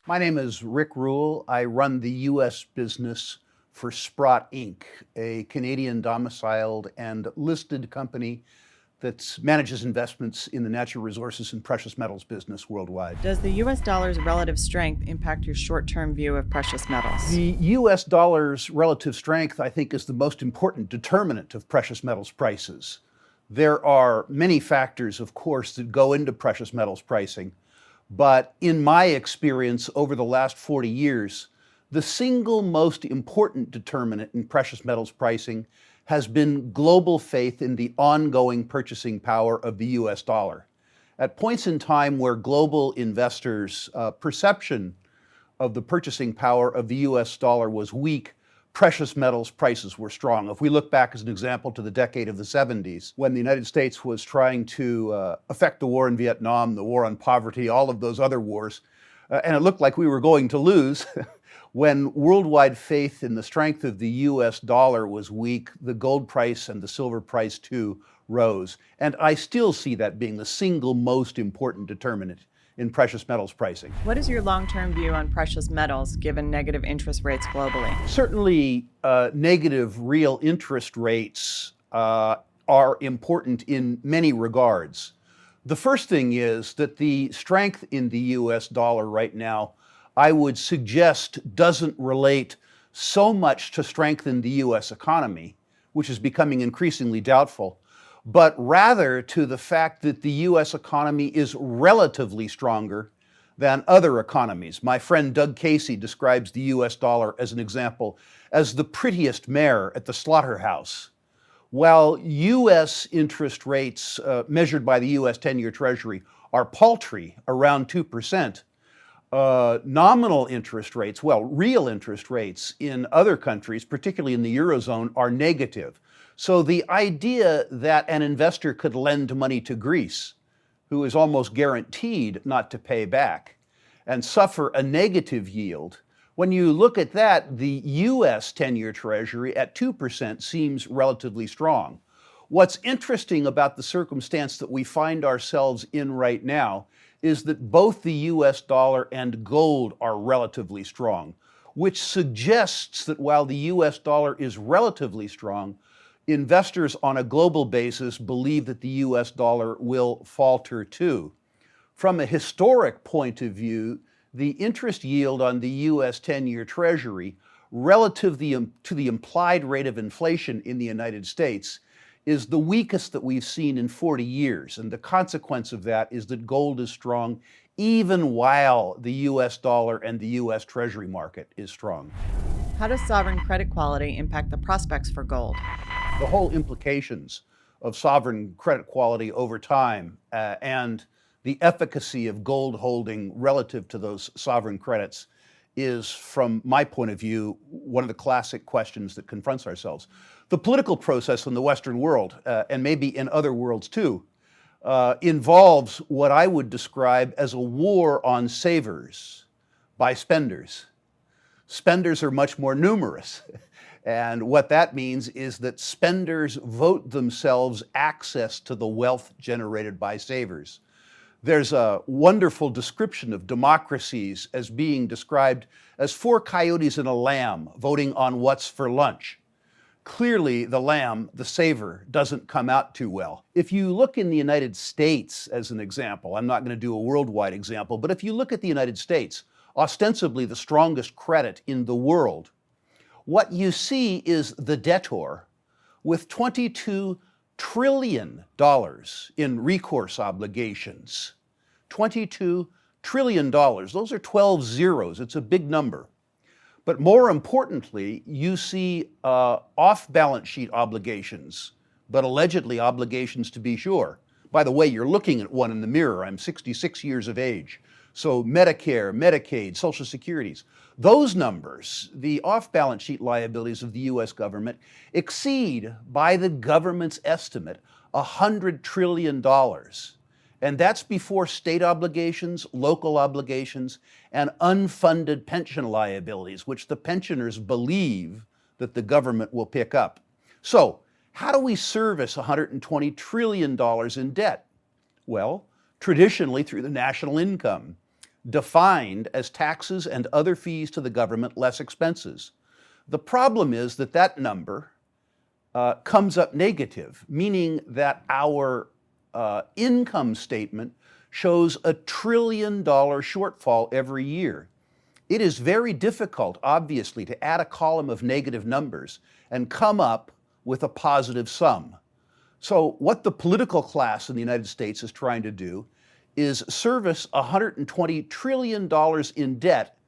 My name is Rick Rule. I run the U.S. business for Sprott Inc., a Canadian domiciled and listed company that manages investments in the natural resources and precious metals business worldwide. Does the U.S. dollar's relative strength impact your short-term view of precious metals? The U.S. dollar's relative strength, I think, is the most important determinant of precious metals prices. There are many factors, of course, that go into precious metals pricing. But in my experience over the last 40 years, the single most important determinant in precious metals pricing has been global faith in the ongoing purchasing power of the US dollar. At points in time where global investors' perception of the purchasing power of the US dollar was weak, precious metals prices were strong. If we look back as an example to the decade of the 70s, when the United States was trying to affect the war in Vietnam, the war on poverty, all of those other wars, and it looked like we were going to lose, when worldwide faith in the strength of the US dollar was weak, the gold price and the silver price too rose. And I still see that being the single most important determinant in precious metals pricing. What is your long-term view on precious metals given negative interest rates globally? Certainly, negative real interest rates are important in many regards. The first thing is that the strength in the US dollar right now, I would suggest, doesn't relate so much to strength in the US economy, which is becoming increasingly doubtful, but rather to the fact that the US economy is relatively stronger than other economies. My friend Doug Casey describes the US dollar as an example as the prettiest mare at the slaughterhouse. While US interest rates measured by the US 10-year Treasury are paltry, around 2%, nominal interest rates, well, real interest rates in other countries, particularly in the Eurozone, are negative. So the idea that an investor could lend money to Greece, who is almost guaranteed not to pay back, and suffer a negative yield, when you look at that, the US 10-year Treasury at 2% seems relatively strong. What's interesting about the circumstance that we find ourselves in right now is that both the US dollar and gold are relatively strong, which suggests that while the US dollar is relatively strong, investors on a global basis believe that the US dollar will falter too. From a historic point of view, the interest yield on the US 10-year Treasury relative to the implied rate of inflation in the United States is the weakest that we've seen in 40 years. And the consequence of that is that gold is strong even while the US dollar and the US Treasury market is strong. How does sovereign credit quality impact the prospects for gold? The whole implications of sovereign credit quality over time and the efficacy of gold holding relative to those sovereign credits is, from my point of view, one of the classic questions that confronts ourselves. The political process in the Western world, and maybe in other worlds too, involves what I would describe as a war on savers by spenders. Spenders are much more numerous. And what that means is that spenders vote themselves access to the wealth generated by savers. There's a wonderful description of democracies as being described as four coyotes and a lamb voting on what's for lunch. Clearly, the lamb, the saver, doesn't come out too well. If you look in the United States as an example, I'm not going to do a worldwide example, but if you look at the United States, ostensibly the strongest credit in the world, what you see is the debtor with $22 trillion in recourse obligations. $22 trillion. Those are 12 zeros. It's a big number. But more importantly, you see off-balance sheet obligations, but allegedly obligations to be sure. By the way, you're looking at one in the mirror. I'm 66 years of age. So Medicare, Medicaid, Social Securities, those numbers, the off-balance sheet liabilities of the US government, exceed, by the government's estimate, $100 trillion. And that's before state obligations, local obligations, and unfunded pension liabilities, which the pensioners believe that the government will pick up. So, how do we service $120 trillion in debt? Well, traditionally through the national income. defined as taxes and other fees to the government less expenses. The problem is that that number comes up negative, meaning that our income statement shows $1 trillion shortfall every year. It is very difficult, obviously, to add a column of negative numbers and come up with a positive sum. So what the political class in the United States is trying to do is service $120 trillion in debt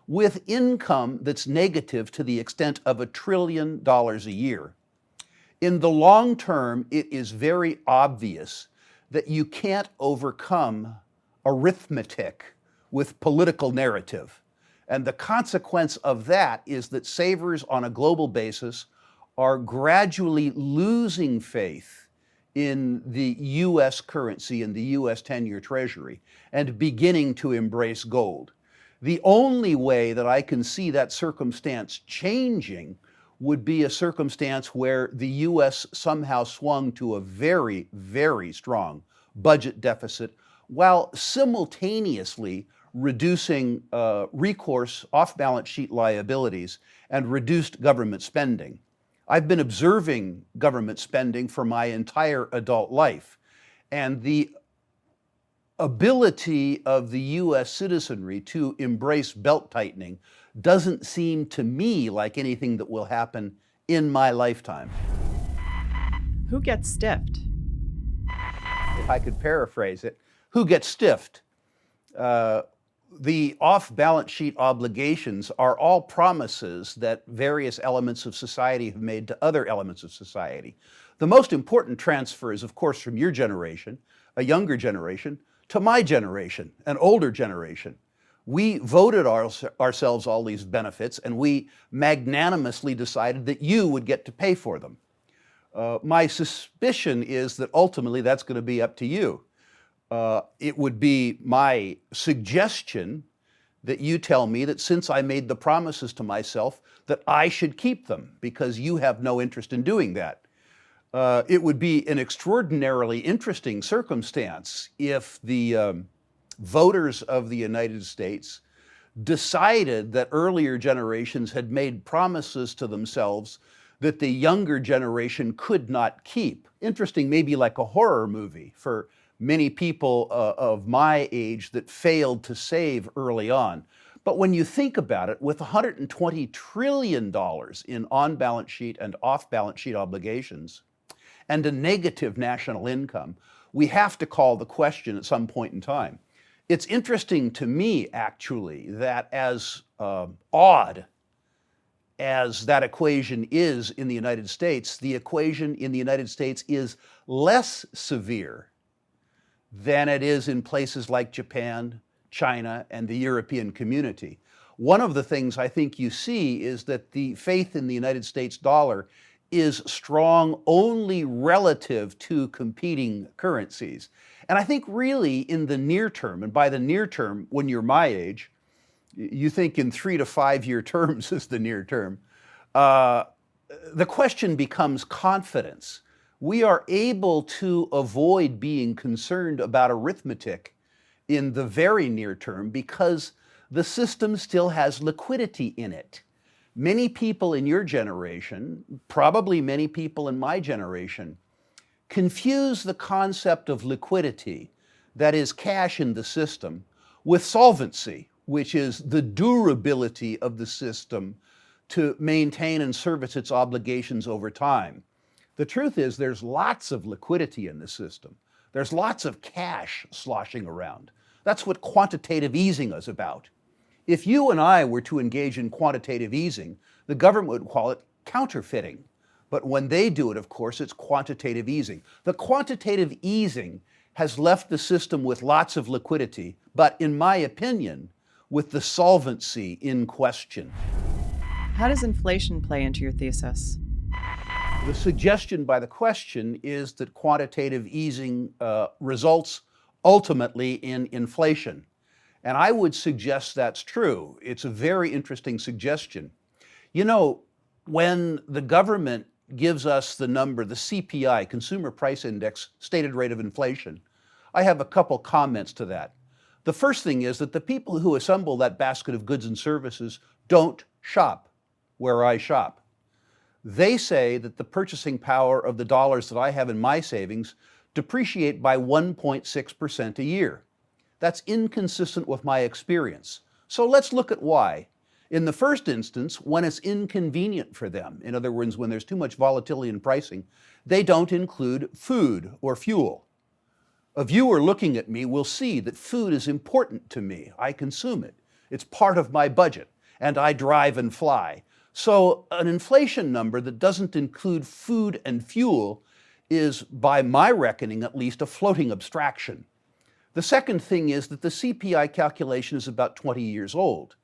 with income that's negative to the extent of $1 trillion a year. In the long term, it is very obvious that you can't overcome arithmetic with political narrative. And the consequence of that is that savers on a global basis are gradually losing faith in the U.S. currency and the U.S. 10-year Treasury and beginning to embrace gold. The only way that I can see that circumstance changing would be a circumstance where the U.S. somehow swung to a very, very strong budget deficit while simultaneously reducing recourse off-balance sheet liabilities and reduced government spending. I've been observing government spending for my entire adult life, and the ability of the U.S. citizenry to embrace belt-tightening doesn't seem to me like anything that will happen in my lifetime. Who gets stiffed? If I could paraphrase it, who gets stiffed? The off-balance sheet obligations are all promises that various elements of society have made to other elements of society. The most important transfer is, of course, from your generation, a younger generation, to my generation, an older generation. We voted ourselves all these benefits, and we magnanimously decided that you would get to pay for them. My suspicion is that ultimately that's going to be up to you. It would be my suggestion that you tell me that since I made the promises to myself, that I should keep them, because you have no interest in doing that. It would be an extraordinarily interesting circumstance if the voters of the United States decided that earlier generations had made promises to themselves that the younger generation could not keep. Interesting, maybe like a horror movie for many people of my age that failed to save early on. But when you think about it, with $120 trillion in on-balance sheet and off-balance sheet obligations and a negative national income, we have to call the question at some point in time. It's interesting to me, actually, that as odd as that equation is in the United States, the equation in the United States is less severe than it is in places like Japan, China, and the European community. One of the things I think you see is that the faith in the United States dollar is strong only relative to competing currencies. And I think really in the near term, and by the near term, when you're my age, you think in 3 to 5 year terms is the near term, the question becomes confidence. We are able to avoid being concerned about arithmetic in the very near term because the system still has liquidity in it. Many people in your generation, probably many people in my generation, confuse the concept of liquidity, that is cash in the system, with solvency, which is the durability of the system to maintain and service its obligations over time. The truth is there's lots of liquidity in the system. There's lots of cash sloshing around. That's what quantitative easing is about. If you and I were to engage in quantitative easing, the government would call it counterfeiting. But when they do it, of course, it's quantitative easing. The quantitative easing has left the system with lots of liquidity, but in my opinion, with the solvency in question. How does inflation play into your thesis? The suggestion by the question is that quantitative easing results ultimately in inflation. And I would suggest that's true. It's a very interesting suggestion. You know, when the government gives us the number, the CPI, Consumer Price Index, stated rate of inflation, I have a couple comments to that. The first thing is that the people who assemble that basket of goods and services don't shop where I shop. They say that the purchasing power of the dollars that I have in my savings depreciate by 1.6% a year. That's inconsistent with my experience. So let's look at why. In the first instance, when it's inconvenient for them, in other words, when there's too much volatility in pricing, they don't include food or fuel. A viewer looking at me will see that food is important to me. I consume it. It's part of my budget, and I drive and fly. So an inflation number that doesn't include food and fuel is, by my reckoning at least, a floating abstraction. The second thing is that the CPI calculation is about 20 years old.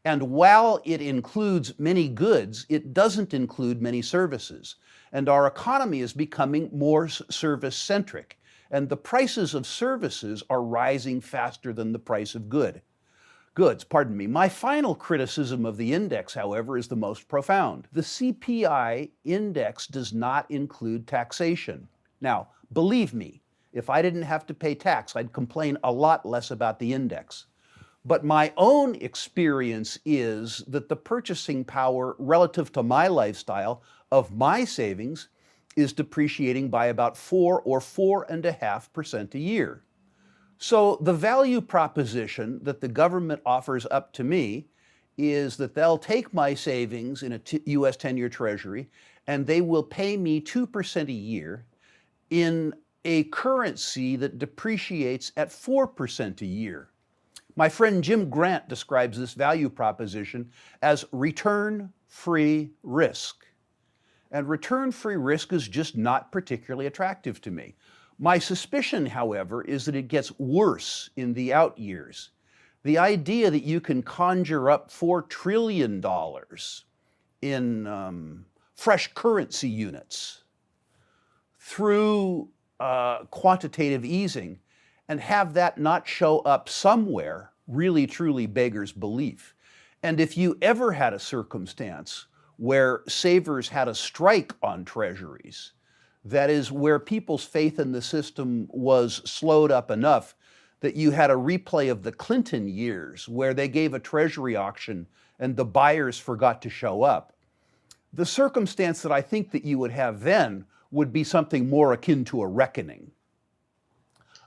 And while it includes many goods, it doesn't include many services. And our economy is becoming more service-centric. And the prices of services are rising faster than the price of goods. My final criticism of the index, however, is the most profound. The CPI index does not include taxation. Now, believe me, if I didn't have to pay tax, I'd complain a lot less about the index. But my own experience is that the purchasing power relative to my lifestyle of my savings is depreciating by about 4 or 4.5% a year. So the value proposition that the government offers up to me is that they'll take my savings in a U.S. 10-year Treasury and they will pay me 2% a year in a currency that depreciates at 4% a year. My friend Jim Grant describes this value proposition as return-free risk. And return-free risk is just not particularly attractive to me. My suspicion, however, is that it gets worse in the out years. The idea that you can conjure up $4 trillion in fresh currency units through quantitative easing and have that not show up somewhere really truly beggars belief. And if you ever had a circumstance where savers had a strike on treasuries, that is, where people's faith in the system was slowed up enough that you had a replay of the Clinton years where they gave a treasury auction and the buyers forgot to show up, the circumstance that I think that you would have then would be something more akin to a reckoning.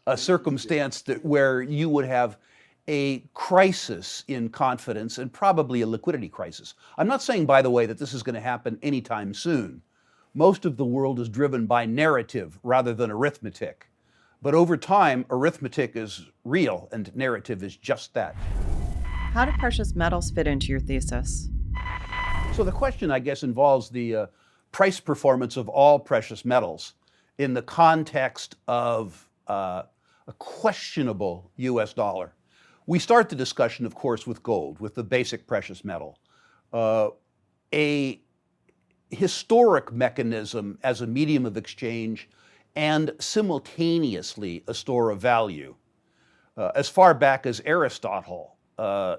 A circumstance where you would have a crisis in confidence and probably a liquidity crisis. I'm not saying, by the way, that this is going to happen anytime soon. Most of the world is driven by narrative rather than arithmetic. But over time, arithmetic is real and narrative is just that. How do precious metals fit into your thesis? So the question, I guess, involves the price performance of all precious metals in the context of a questionable US dollar. We start the discussion, of course, with gold, with the basic precious metal. A historic mechanism as a medium of exchange and simultaneously a store of value. As far back as Aristotle,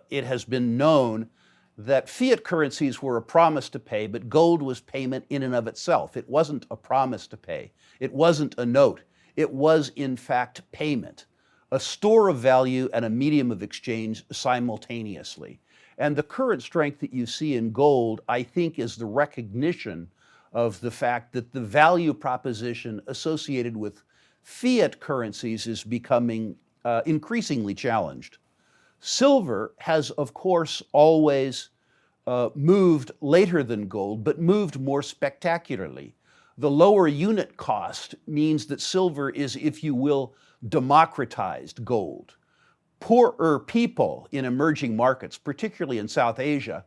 it has been known that fiat currencies were a promise to pay, but gold was payment in and of itself. It wasn't a promise to pay. It wasn't a note. It was, in fact, payment, a store of value and a medium of exchange simultaneously. And the current strength that you see in gold, I think, is the recognition of the fact that the value proposition associated with fiat currencies is becoming increasingly challenged. Silver has, of course, always moved later than gold, but moved more spectacularly. The lower unit cost means that silver is, if you will, democratized gold. Poorer people in emerging markets, particularly in South Asia,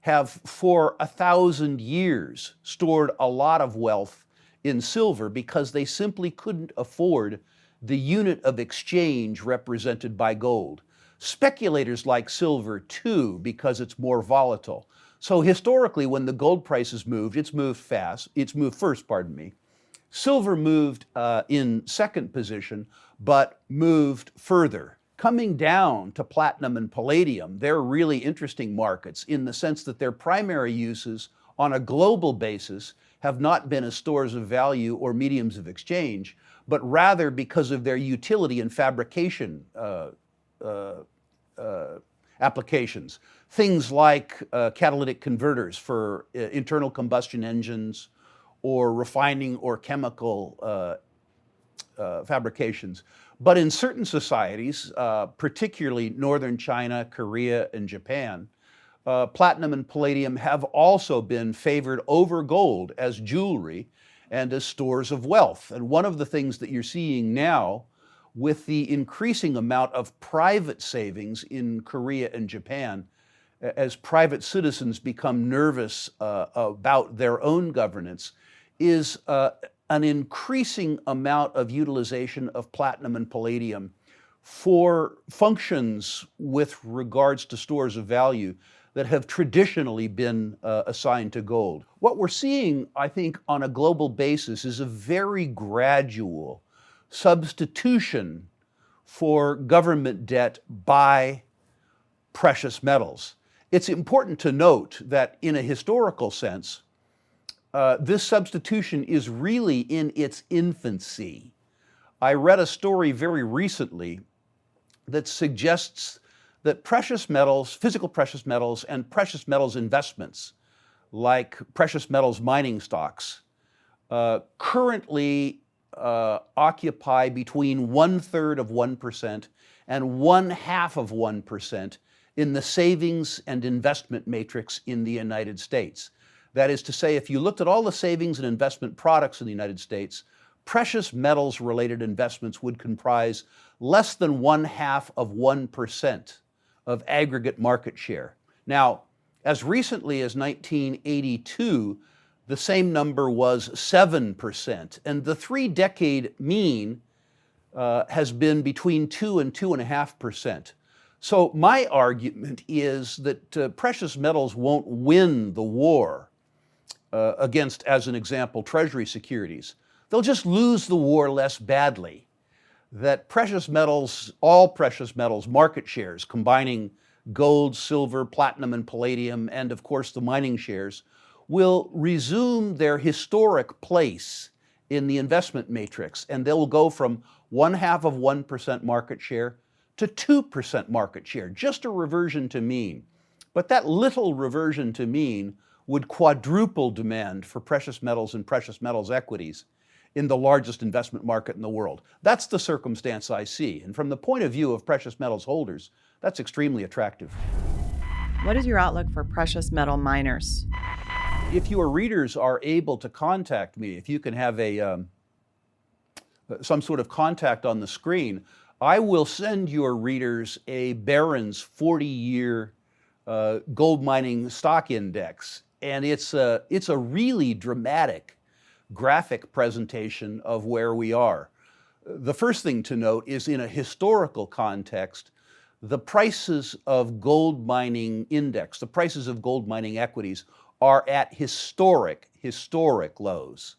have for 1,000 years stored a lot of wealth in silver because they simply couldn't afford the unit of exchange represented by gold. Speculators like silver too because it's more volatile. So historically, when the gold price has moved, it's moved first. Silver moved in second position, but moved further. Coming down to platinum and palladium, they're really interesting markets in the sense that their primary uses on a global basis have not been as stores of value or mediums of exchange, but rather because of their utility in fabrication applications. Things like catalytic converters for internal combustion engines or refining or chemical fabrications. But in certain societies, particularly northern China, Korea, and Japan, platinum and palladium have also been favored over gold as jewelry and as stores of wealth. And one of the things that you're seeing now with the increasing amount of private savings in Korea and Japan, as private citizens become nervous about their own governance, is an increasing amount of utilization of platinum and palladium for functions with regards to stores of value that have traditionally been assigned to gold. What we're seeing, I think, on a global basis is a very gradual substitution for government debt by precious metals. It's important to note that in a historical sense, this substitution is really in its infancy. I read a story very recently that suggests that precious metals, physical precious metals, and precious metals investments, like precious metals mining stocks, currently occupy between 1/3 of 1% and 1/2 of 1% in the savings and investment matrix in the United States. That is to say, if you looked at all the savings and investment products in the United States, precious metals related investments would comprise less than 1/2 of 1% of aggregate market share. Now, as recently as 1982, the same number was 7%, and the 3-decade mean has been between 2 and 2.5%. So my argument is that precious metals won't win the war against, as an example, Treasury securities. They'll just lose the war less badly. That precious metals, all precious metals market shares, combining gold, silver, platinum, and palladium, and of course the mining shares, will resume their historic place in the investment matrix, and they'll go from 1/2 of 1% market share to 2% market share, just a reversion to mean. But that little reversion to mean would quadruple demand for precious metals and precious metals equities in the largest investment market in the world. That's the circumstance I see. And from the point of view of precious metals holders, that's extremely attractive. What is your outlook for precious metal miners? If your readers are able to contact me, if you can have some sort of contact on the screen, I will send your readers a Barron's 40-year gold mining stock index. And it's a really dramatic graphic presentation of where we are. The first thing to note is, in a historical context, the prices of gold mining index, the prices of gold mining equities, are at historic lows.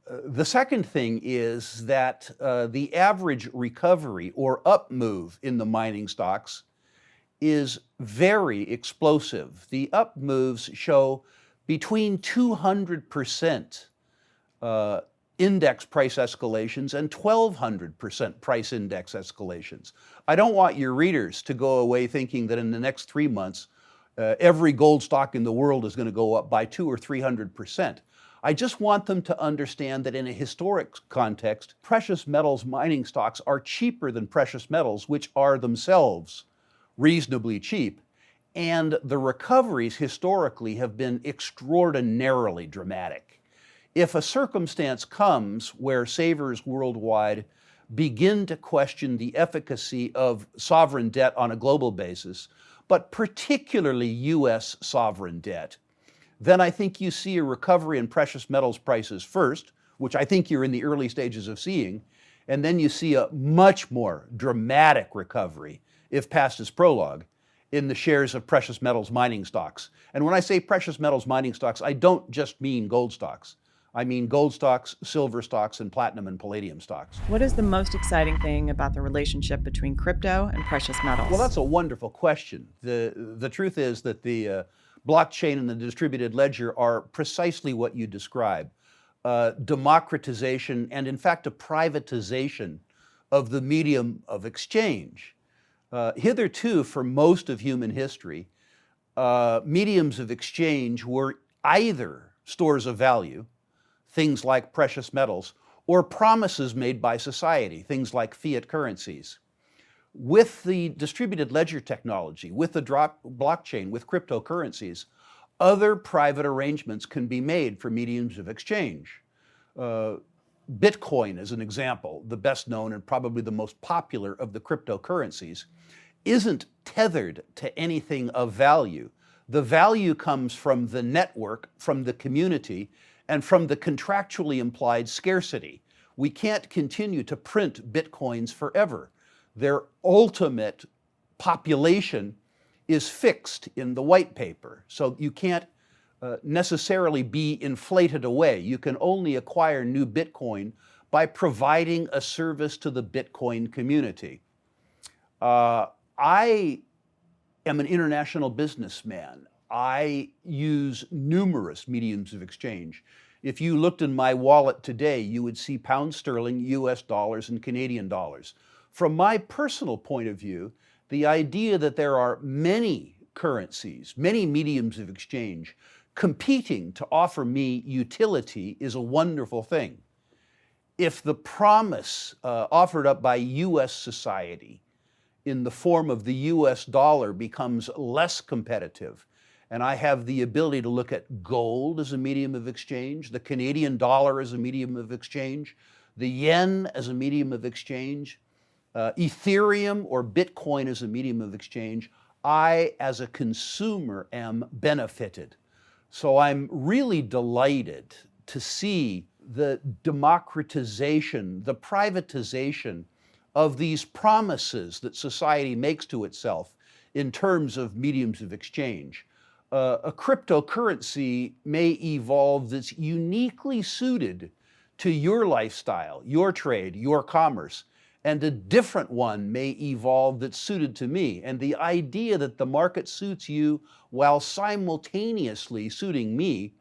The second thing is that the average recovery or up move in the mining stocks is very explosive. The up moves show between 200% index price escalations and 1,200% price index escalations. I don't want your readers to go away thinking that in the next 3 months, every gold stock in the world is going to go up by 200 or 300%. I just want them to understand that in a historic context, precious metals mining stocks are cheaper than precious metals, which are themselves reasonably cheap. And the recoveries historically have been extraordinarily dramatic. If a circumstance comes where savers worldwide begin to question the efficacy of sovereign debt on a global basis, but particularly U.S. sovereign debt, then I think you see a recovery in precious metals prices first, which I think you're in the early stages of seeing, and then you see a much more dramatic recovery, if past is prologue, in the shares of precious metals mining stocks. And when I say precious metals mining stocks, I don't just mean gold stocks. I mean gold stocks, silver stocks, and platinum and palladium stocks. What is the most exciting thing about the relationship between crypto and precious metals? Well, that's a wonderful question. The truth is that the blockchain and the distributed ledger are precisely what you describe. Democratization and, in fact, a privatization of the medium of exchange. Hitherto, for most of human history, mediums of exchange were either stores of value, things like precious metals, or promises made by society, things like fiat currencies. With the distributed ledger technology, with the blockchain, with cryptocurrencies, other private arrangements can be made for mediums of exchange. Bitcoin, as an example, the best known and probably the most popular of the cryptocurrencies, isn't tethered to anything of value. The value comes from the network, from the community, and from the contractually implied scarcity. We can't continue to print Bitcoins forever. Their ultimate population is fixed in the white paper, so you can't necessarily be inflated away. You can only acquire new Bitcoin by providing a service to the Bitcoin community. I am an international businessman. I use numerous mediums of exchange. If you looked in my wallet today, you would see pound sterling, US dollars, and Canadian dollars. From my personal point of view, the idea that there are many currencies, many mediums of exchange, competing to offer me utility is a wonderful thing. If the promise offered up by US society in the form of the US dollar becomes less competitive, and I have the ability to look at gold as a medium of exchange, the Canadian dollar as a medium of exchange, the yen as a medium of exchange, Ethereum or Bitcoin as a medium of exchange, I, as a consumer, am benefited. So I'm really delighted to see the democratization, the privatization of these promises that society makes to itself in terms of mediums of exchange. A cryptocurrency may evolve that's uniquely suited to your lifestyle, your trade, your commerce, and a different one may evolve that's suited to me. And the idea that the market suits you while simultaneously suiting me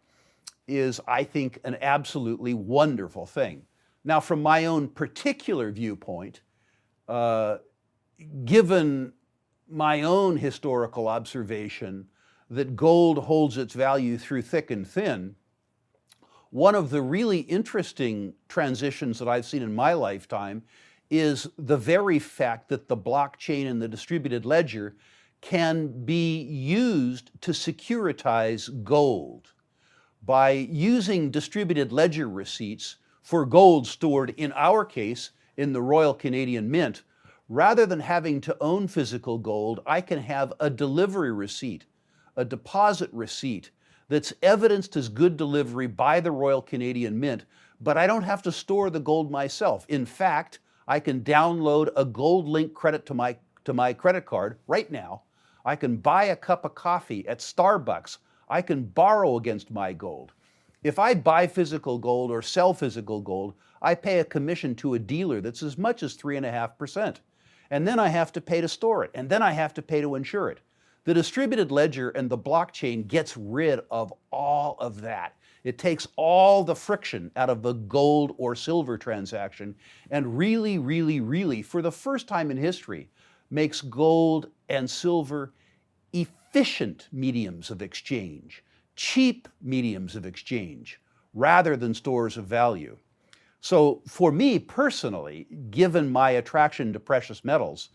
is, I think, an absolutely wonderful thing. Now, from my own particular viewpoint, given my own historical observation that gold holds its value through thick and thin, one of the really interesting transitions that I've seen in my lifetime is the very fact that the blockchain and the distributed ledger can be used to securitize gold. By using distributed ledger receipts for gold stored, in our case, in the Royal Canadian Mint, rather than having to own physical gold, I can have a delivery receipt, a deposit receipt that's evidenced as good delivery by the Royal Canadian Mint, but I don't have to store the gold myself. In fact, I can download a gold-linked credit to my credit card right now. I can buy a cup of coffee at Starbucks. I can borrow against my gold. If I buy physical gold or sell physical gold, I pay a commission to a dealer that's as much as 3.5%. And then I have to pay to store it, and then I have to pay to insure it. The distributed ledger and the blockchain gets rid of all of that. It takes all the friction out of a gold or silver transaction and really, for the first time in history, makes gold and silver efficient mediums of exchange, cheap mediums of exchange, rather than stores of value. So for me personally, given my attraction to precious metals,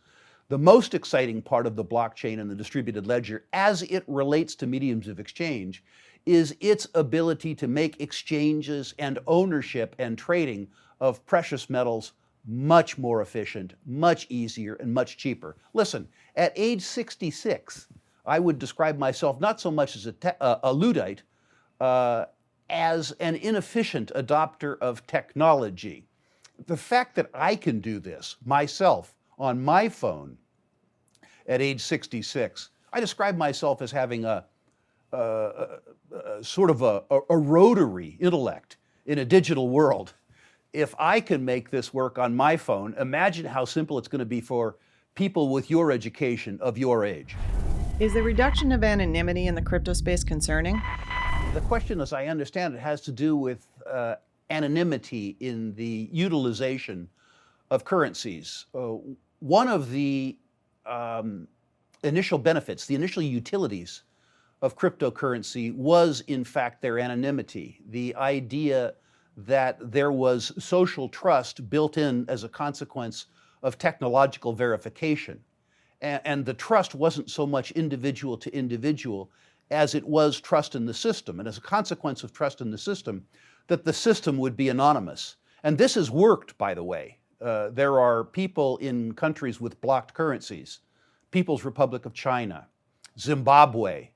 the most exciting part of the blockchain and the distributed ledger as it relates to mediums of exchange is its ability to make exchanges and ownership and trading of precious metals much more efficient, much easier, and much cheaper. Listen, at age 66, I would describe myself not so much as a Luddite, as an inefficient adopter of technology. The fact that I can do this myself on my phone at age 66, I describe myself as having a sort of a rotary intellect in a digital world. If I can make this work on my phone, imagine how simple it's going to be for people with your education of your age. Is the reduction of anonymity in the crypto space concerning? The question, as I understand it, has to do with anonymity in the utilization of currencies. One of the initial benefits, the initial utilities of cryptocurrency was in fact their anonymity, the idea that there was social trust built in as a consequence of technological verification. And the trust wasn't so much individual to individual as it was trust in the system. And as a consequence of trust in the system, that the system would be anonymous. And this has worked, by the way. There are people in countries with blocked currencies, People's Republic of China, Zimbabwe,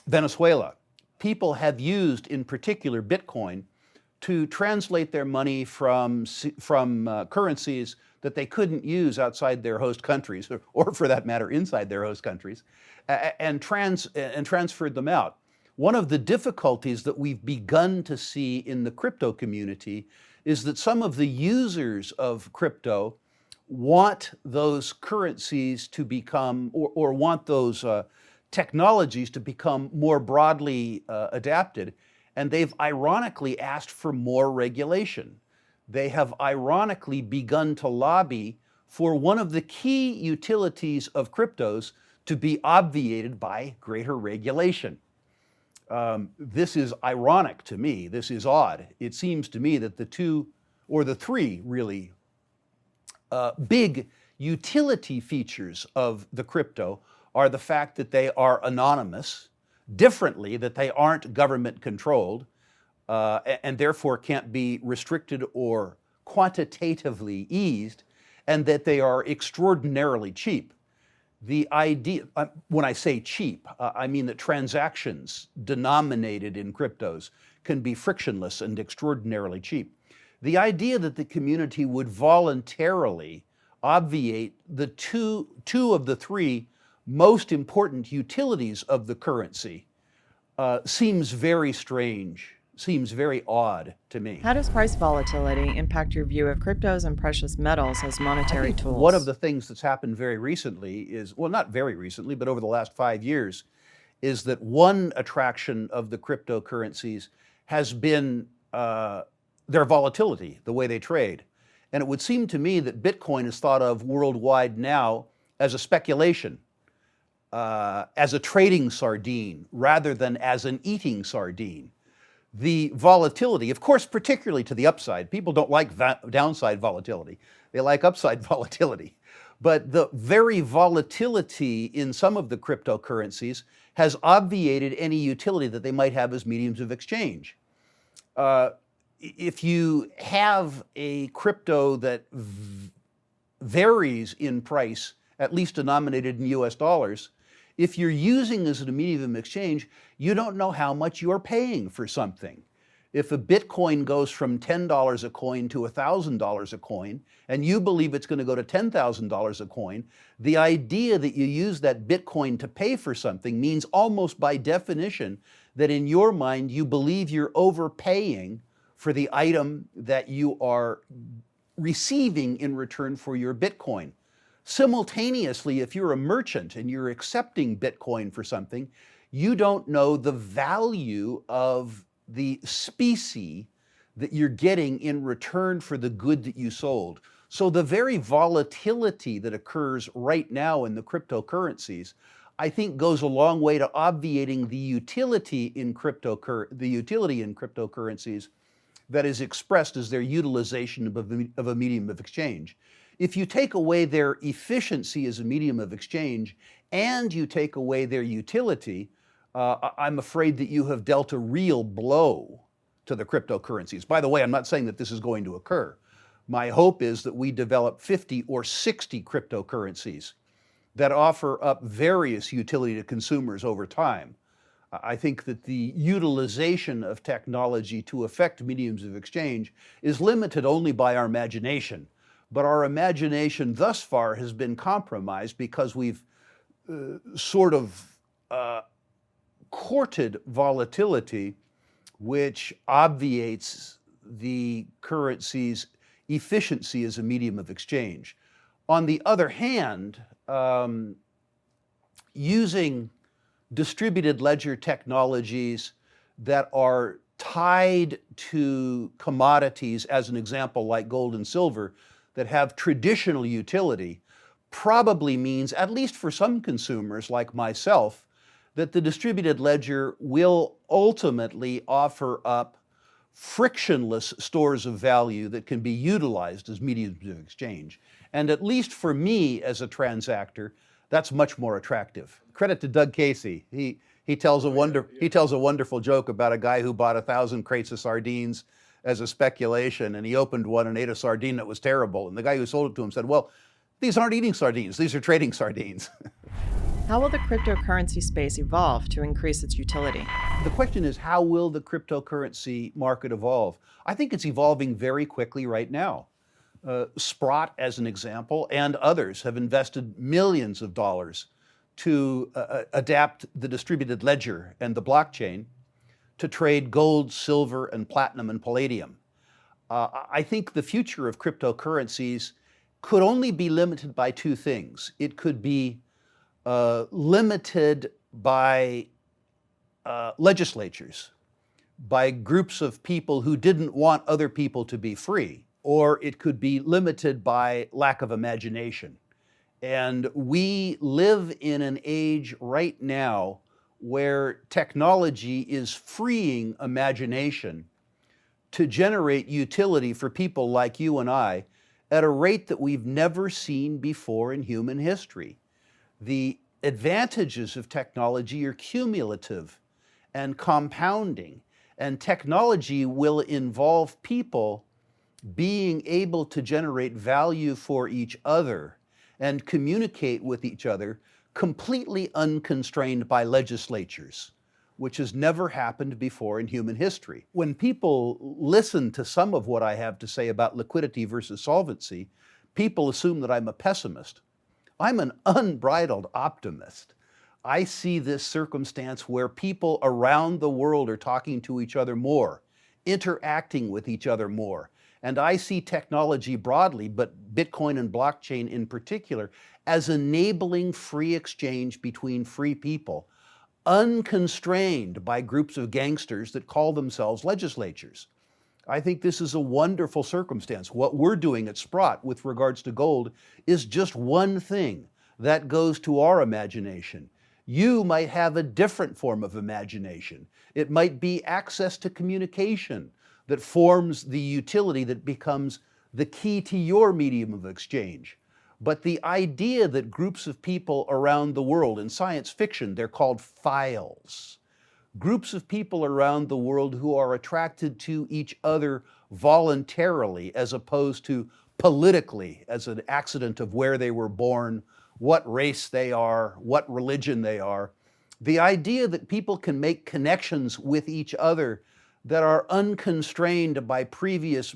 Venezuela. People have used, in particular, Bitcoin to translate their money from currencies that they couldn't use outside their host countries, or for that matter, inside their host countries, and transferred them out. One of the difficulties that we've begun to see in the crypto community is that some of the users of crypto want those currencies to become, or want those technologies to become more broadly adapted, and they've ironically asked for more regulation. They have ironically begun to lobby for one of the key utilities of cryptos to be obviated by greater regulation. This is ironic to me. This is odd. It seems to me that the two, or the three really, big utility features of the crypto are the fact that they are anonymous, differently, that they aren't government controlled, and therefore can't be restricted or quantitatively eased, and that they are extraordinarily cheap. The idea, when I say cheap, I mean that transactions denominated in cryptos can be frictionless and extraordinarily cheap. The idea that the community would voluntarily obviate the two of the three most important utilities of the currency seems very strange, seems very odd to me. How does price volatility impact your view of cryptos and precious metals as monetary tools? One of the things that's happened very recently is, well, not very recently, but over the last 5 years, is that one attraction of the cryptocurrencies has been their volatility, the way they trade. And it would seem to me that Bitcoin is thought of worldwide now as a speculation, as a trading sardine, rather than as an eating sardine. The volatility, of course, particularly to the upside. People don't like downside volatility. They like upside volatility. But the very volatility in some of the cryptocurrencies has obviated any utility that they might have as mediums of exchange. If you have a crypto that varies in price, at least denominated in US dollars, if you're using as a medium of exchange, you don't know how much you're paying for something. If a Bitcoin goes from $10 a coin to $1,000 a coin, and you believe it's going to go to $10,000 a coin, the idea that you use that Bitcoin to pay for something means almost by definition that in your mind you believe you're overpaying for the item that you are receiving in return for your Bitcoin. Simultaneously, if you're a merchant and you're accepting Bitcoin for something, you don't know the value of the specie that you're getting in return for the good that you sold. So the very volatility that occurs right now in the cryptocurrencies, I think goes a long way to obviating the utility in cryptocurrencies that is expressed as their utilization of a medium of exchange. If you take away their efficiency as a medium of exchange and you take away their utility, I'm afraid that you have dealt a real blow to the cryptocurrencies. By the way, I'm not saying that this is going to occur. My hope is that we develop 50 or 60 cryptocurrencies that offer up various utility to consumers over time. I think that the utilization of technology to affect mediums of exchange is limited only by our imagination. But our imagination thus far has been compromised because we've sort of courted volatility, which obviates the currency's efficiency as a medium of exchange. On the other hand, using distributed ledger technologies that are tied to commodities, as an example like gold and silver, that have traditional utility, probably means, at least for some consumers like myself, that the distributed ledger will ultimately offer up frictionless stores of value that can be utilized as mediums of exchange. And at least for me as a transactor, that's much more attractive. Credit to Doug Casey. He tells a wonderful joke about a guy who bought 1,000 crates of sardines as a speculation, and he opened one and ate a sardine that was terrible. And the guy who sold it to him said, "Well, these aren't eating sardines, these are trading sardines." How will the cryptocurrency space evolve to increase its utility? The question is, how will the cryptocurrency market evolve? I think it's evolving very quickly right now. Sprott, as an example, and others have invested millions of dollars to adapt the distributed ledger and the blockchain to trade gold, silver, and platinum and palladium. I think the future of cryptocurrencies could only be limited by two things. It could be limited by legislatures, by groups of people who didn't want other people to be free, or it could be limited by lack of imagination. And we live in an age right now where technology is freeing imagination to generate utility for people like you and I at a rate that we've never seen before in human history. The advantages of technology are cumulative and compounding, and technology will involve people being able to generate value for each other and communicate with each other completely unconstrained by legislatures, which has never happened before in human history. When people listen to some of what I have to say about liquidity versus solvency, people assume that I'm a pessimist. I'm an unbridled optimist. I see this circumstance where people around the world are talking to each other more, interacting with each other more. And I see technology broadly, but Bitcoin and blockchain in particular, as enabling free exchange between free people, unconstrained by groups of gangsters that call themselves legislatures. I think this is a wonderful circumstance. What we're doing at Sprott with regards to gold is just one thing that goes to our imagination. You might have a different form of imagination. It might be access to communication that forms the utility that becomes the key to your medium of exchange. But the idea that groups of people around the world, in science fiction, they're called files, groups of people around the world who are attracted to each other voluntarily as opposed to politically as an accident of where they were born, what race they are, what religion they are. The idea that people can make connections with each other that are unconstrained by previous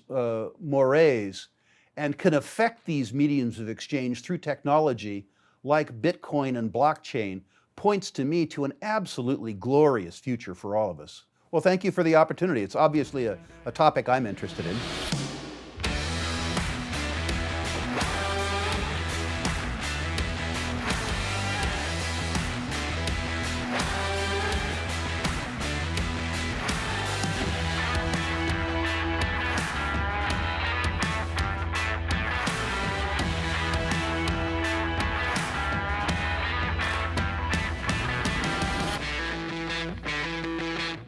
mores and can affect these mediums of exchange through technology like Bitcoin and blockchain points to me to an absolutely glorious future for all of us. Well, thank you for the opportunity. It's obviously a topic I'm interested in.